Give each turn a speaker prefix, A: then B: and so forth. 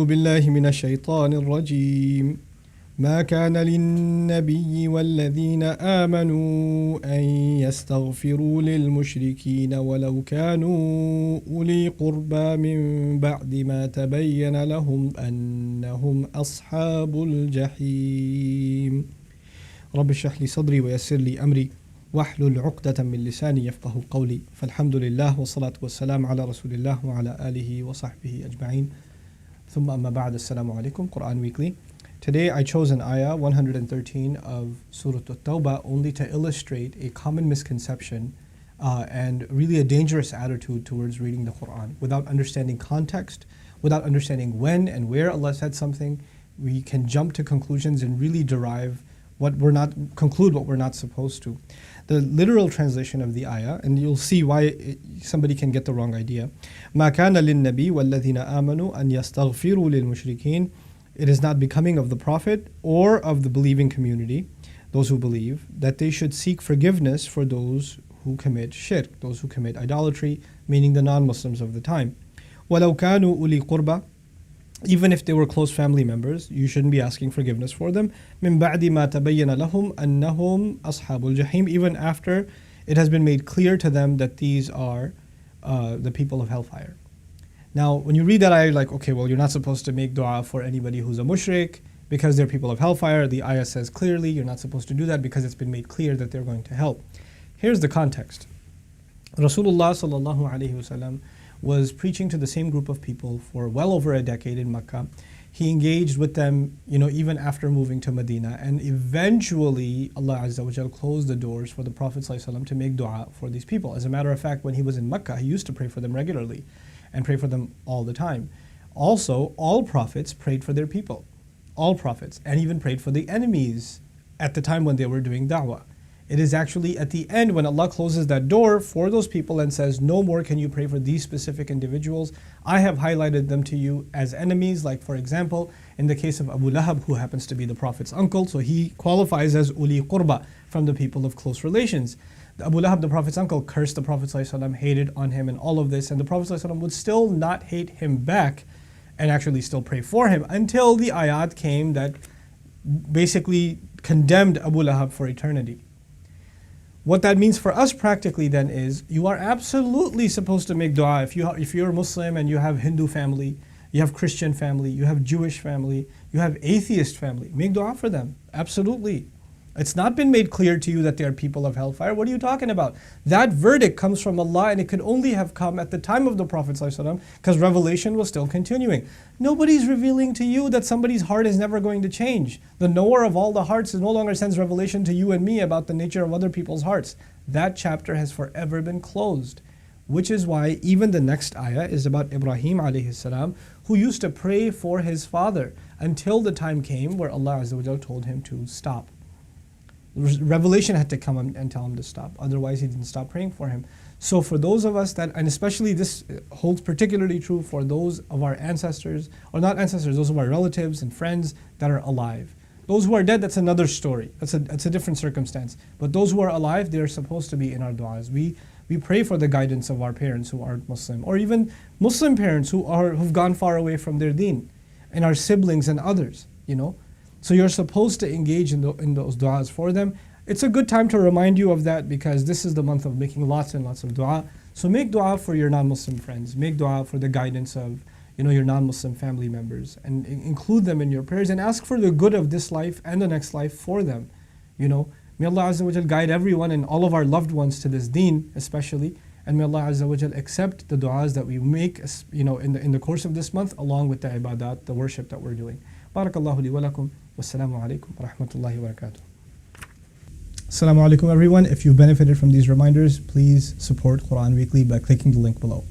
A: أعوذ بالله من الشيطان الرجيم ما كان للنبي والذين آمنوا أن يستغفروا للمشركين ولو كانوا أولي قربى من بعد ما تبين لهم أنهم أصحاب الجحيم رب اشرح لي صدري ويسر لي أمري واحلل عقدة من لساني يفقه قولي فالحمد لله والصلاة والسلام على رسول الله وعلى آله وصحبه أجمعين ثم أما بعد السلام عليكم Quran Weekly. Today I chose an ayah 113 of Surah At-Tawbah only to illustrate a common misconception and really a dangerous attitude towards reading the Quran. Without understanding context, without understanding when and where Allah said something, we can jump to conclusions and really conclude what we're not supposed to. The literal translation of the ayah, and you'll see why somebody can get the wrong idea. مَا كَانَ لِلنَّبِي وَالَّذِينَ آمَنُوا أَن يَسْتَغْفِرُوا لِلْمُشْرِكِينَ. It is not becoming of the Prophet or of the believing community, those who believe, that they should seek forgiveness for those who commit shirk, those who commit idolatry, meaning the non-Muslims of the time. وَلَوْ كَانُوا أُولِي قُرْبَى. Even if they were close family members, you shouldn't be asking forgiveness for them. مِن بَعْدِ مَا تَبَيَّنَ لَهُمْ أَنَّهُمْ أَصْحَابُ الْجَحِيمِ. Even after it has been made clear to them that these are the people of hellfire. Now, when you read that ayah, you're like, okay, well, you're not supposed to make dua for anybody who's a mushrik because they're people of hellfire. The ayah says clearly you're not supposed to do that because it's been made clear that they're going to hell. Here's the context. Rasulullah sallallahu alaihi wasallam was preaching to the same group of people for well over a decade in Makkah. He engaged with them, even after moving to Medina, and eventually Allah Azza wa Jal closed the doors for the Prophet ﷺ to make dua for these people. As a matter of fact, when he was in Makkah, he used to pray for them regularly and pray for them all the time. Also, all prophets prayed for their people. All prophets, and even prayed for the enemies at the time when they were doing da'wah. It is actually at the end when Allah closes that door for those people and says, no more can you pray for these specific individuals. I have highlighted them to you as enemies. Like for example, in the case of Abu Lahab, who happens to be the Prophet's uncle, so he qualifies as uli qurba, from the people of close relations. Abu Lahab, the Prophet's uncle, cursed the Prophet ﷺ, hated on him and all of this, and the Prophet ﷺ would still not hate him back and actually still pray for him until the ayat came that basically condemned Abu Lahab for eternity. What that means for us practically then is you are absolutely supposed to make dua. If you're a Muslim and you have Hindu family, you have Christian family, you have Jewish family, you have atheist family, make dua for them. Absolutely. It's not been made clear to you that they are people of hellfire. What are you talking about? That verdict comes from Allah, and it could only have come at the time of the Prophet ﷺ because revelation was still continuing. Nobody's revealing to you that somebody's heart is never going to change. The knower of all the hearts no longer sends revelation to you and me about the nature of other people's hearts. That chapter has forever been closed. Which is why even the next ayah is about Ibrahim alayhi salam, who used to pray for his father until the time came where Allah Azza wa Jalla told him to stop. Revelation had to come and tell him to stop. Otherwise, he didn't stop praying for him. So for those of us that, and especially this holds particularly true for those of our ancestors, or not ancestors, those of our relatives and friends that are alive. Those who are dead, that's another story. That's a different circumstance. But those who are alive, they are supposed to be in our du'as. We pray for the guidance of our parents who aren't Muslim, or even Muslim parents who've gone far away from their deen, and our siblings and others, So you're supposed to engage in those du'as for them. It's a good time to remind you of that because this is the month of making lots and lots of du'a. So make du'a for your non-Muslim friends. Make du'a for the guidance of your non-Muslim family members, and include them in your prayers and ask for the good of this life and the next life for them. May Allah Azza wa Jal guide everyone and all of our loved ones to this deen especially. And may Allah Azza wa Jal accept the du'as that we make in the course of this month, along with the ibadat, the worship that we're doing. Barakallahu li wa lakum. Wassalamu alaikum wa rahmatullahi wa barakatuh. Assalamu alaikum everyone. If you've benefited from these reminders, please support Quran Weekly by clicking the link below.